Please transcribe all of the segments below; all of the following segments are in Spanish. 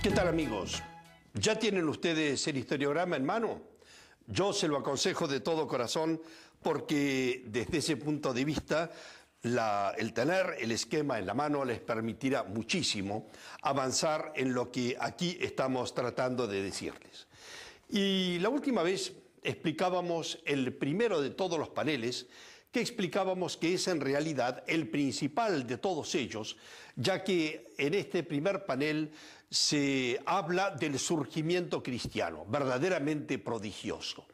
¿Qué tal, amigos? ¿Ya tienen ustedes el historiograma en mano? Yo se lo aconsejo de todo corazón porque desde ese punto de vista el tener el esquema en la mano les permitirá muchísimo avanzar en lo que aquí estamos tratando de decirles. Y la última vez explicábamos el primero de todos los paneles, que explicábamos que es en realidad el principal de todos ellos, ya que en este primer panel se habla del surgimiento cristiano, verdaderamente prodigioso.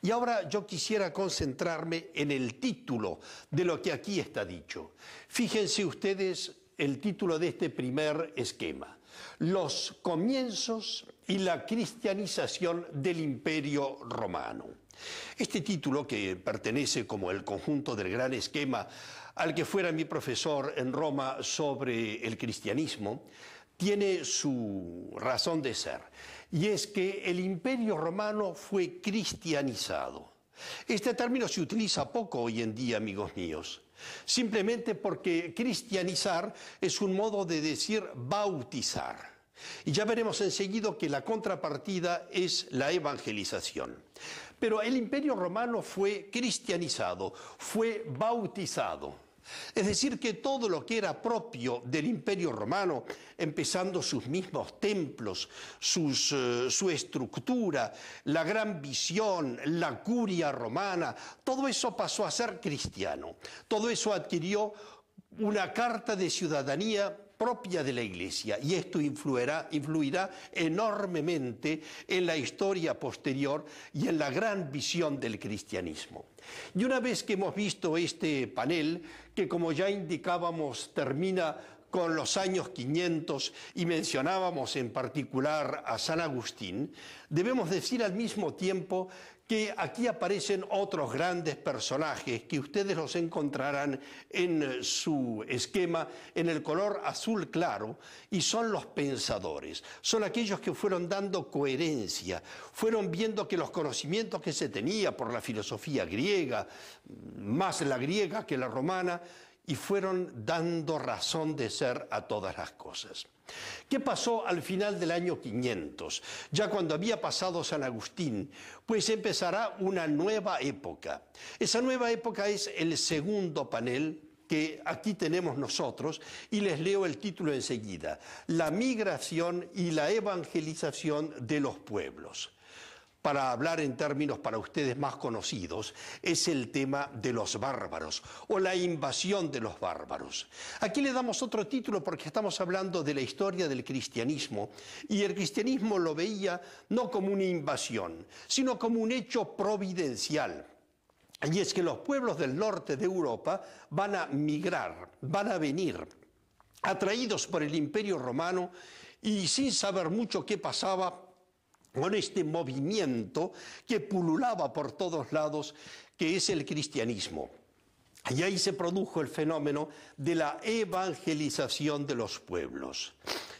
Y ahora yo quisiera concentrarme en el título de lo que aquí está dicho. Fíjense ustedes el título de este primer esquema: Los comienzos y la cristianización del Imperio Romano. Este título, que pertenece como el conjunto del gran esquema al que fuera mi profesor en Roma sobre el cristianismo, tiene su razón de ser, y es que el Imperio Romano fue cristianizado. Este término se utiliza poco hoy en día, amigos míos, simplemente porque cristianizar es un modo de decir bautizar. Y ya veremos enseguida que la contrapartida es la evangelización. Pero el Imperio Romano fue cristianizado, fue bautizado. Es decir, que todo lo que era propio del Imperio Romano, empezando sus mismos templos, su estructura, la gran visión, la curia romana, todo eso pasó a ser cristiano. Todo eso adquirió una carta de ciudadanía propia de la Iglesia, y esto influirá enormemente en la historia posterior y en la gran visión del cristianismo. Y una vez que hemos visto este panel, que como ya indicábamos termina con los años 500 y mencionábamos en particular a San Agustín, debemos decir al mismo tiempo que aquí aparecen otros grandes personajes que ustedes los encontrarán en su esquema en el color azul claro, y son los pensadores. Son aquellos que fueron dando coherencia, fueron viendo que los conocimientos que se tenía por la filosofía griega, más la griega que la romana, y fueron dando razón de ser a todas las cosas. ¿Qué pasó al final del año 500? Ya cuando había pasado San Agustín, pues empezará una nueva época. Esa nueva época es el segundo panel que aquí tenemos nosotros, y les leo el título enseguida: La migración y la evangelización de los pueblos. Para hablar en términos para ustedes más conocidos, es el tema de los bárbaros o la invasión de los bárbaros. Aquí le damos otro título porque estamos hablando de la historia del cristianismo, y el cristianismo lo veía no como una invasión, sino como un hecho providencial. Y es que los pueblos del norte de Europa van a migrar, van a venir, atraídos por el Imperio Romano y sin saber mucho qué pasaba con este movimiento que pululaba por todos lados, que es el cristianismo. Y ahí se produjo el fenómeno de la evangelización de los pueblos.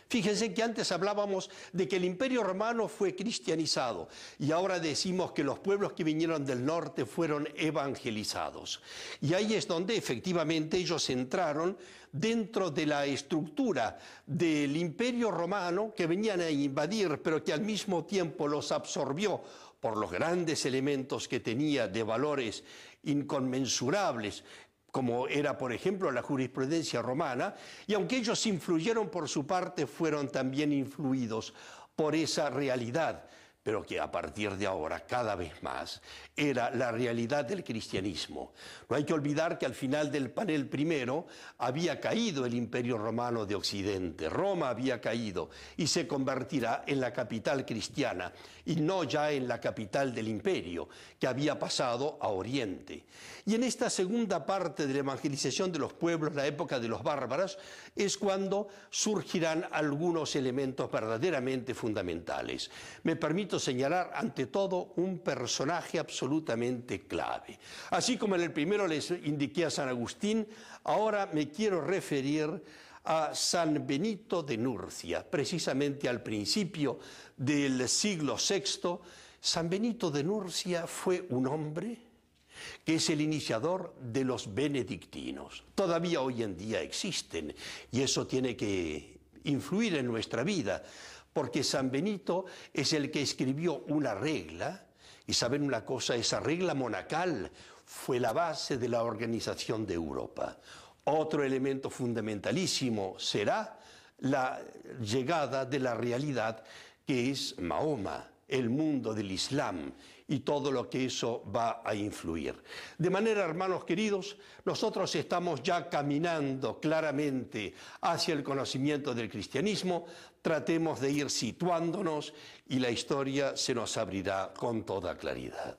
Fíjense que antes hablábamos de que el Imperio Romano fue cristianizado, y ahora decimos que los pueblos que vinieron del norte fueron evangelizados. Y ahí es donde efectivamente ellos entraron dentro de la estructura del Imperio Romano, que venían a invadir, pero que al mismo tiempo los absorbió por los grandes elementos que tenía de valores inconmensurables, como era, por ejemplo, la jurisprudencia romana, y aunque ellos influyeron por su parte, fueron también influidos por esa realidad, pero que a partir de ahora, cada vez más, era la realidad del cristianismo. No hay que olvidar que al final del panel primero había caído el Imperio Romano de Occidente. Roma había caído y se convertirá en la capital cristiana, y no ya en la capital del imperio, que había pasado a Oriente. Y en esta segunda parte de la evangelización de los pueblos, la época de los bárbaros, es cuando surgirán algunos elementos verdaderamente fundamentales. Me permito señalar ante todo un personaje absolutamente clave. Así como en el primero les indiqué a San Agustín, ahora me quiero referir a San Benito de Nurcia, precisamente al principio del siglo VI. San Benito de Nurcia fue un hombre que es el iniciador de los benedictinos. Todavía hoy en día existen, y eso tiene que influir en nuestra vida, porque San Benito es el que escribió una regla, y saben una cosa, esa regla monacal fue la base de la organización de Europa. Otro elemento fundamentalísimo será la llegada de la realidad que es Mahoma, el mundo del Islam y todo lo que eso va a influir. De manera, hermanos queridos, nosotros estamos ya caminando claramente hacia el conocimiento del cristianismo. Tratemos de ir situándonos y la historia se nos abrirá con toda claridad.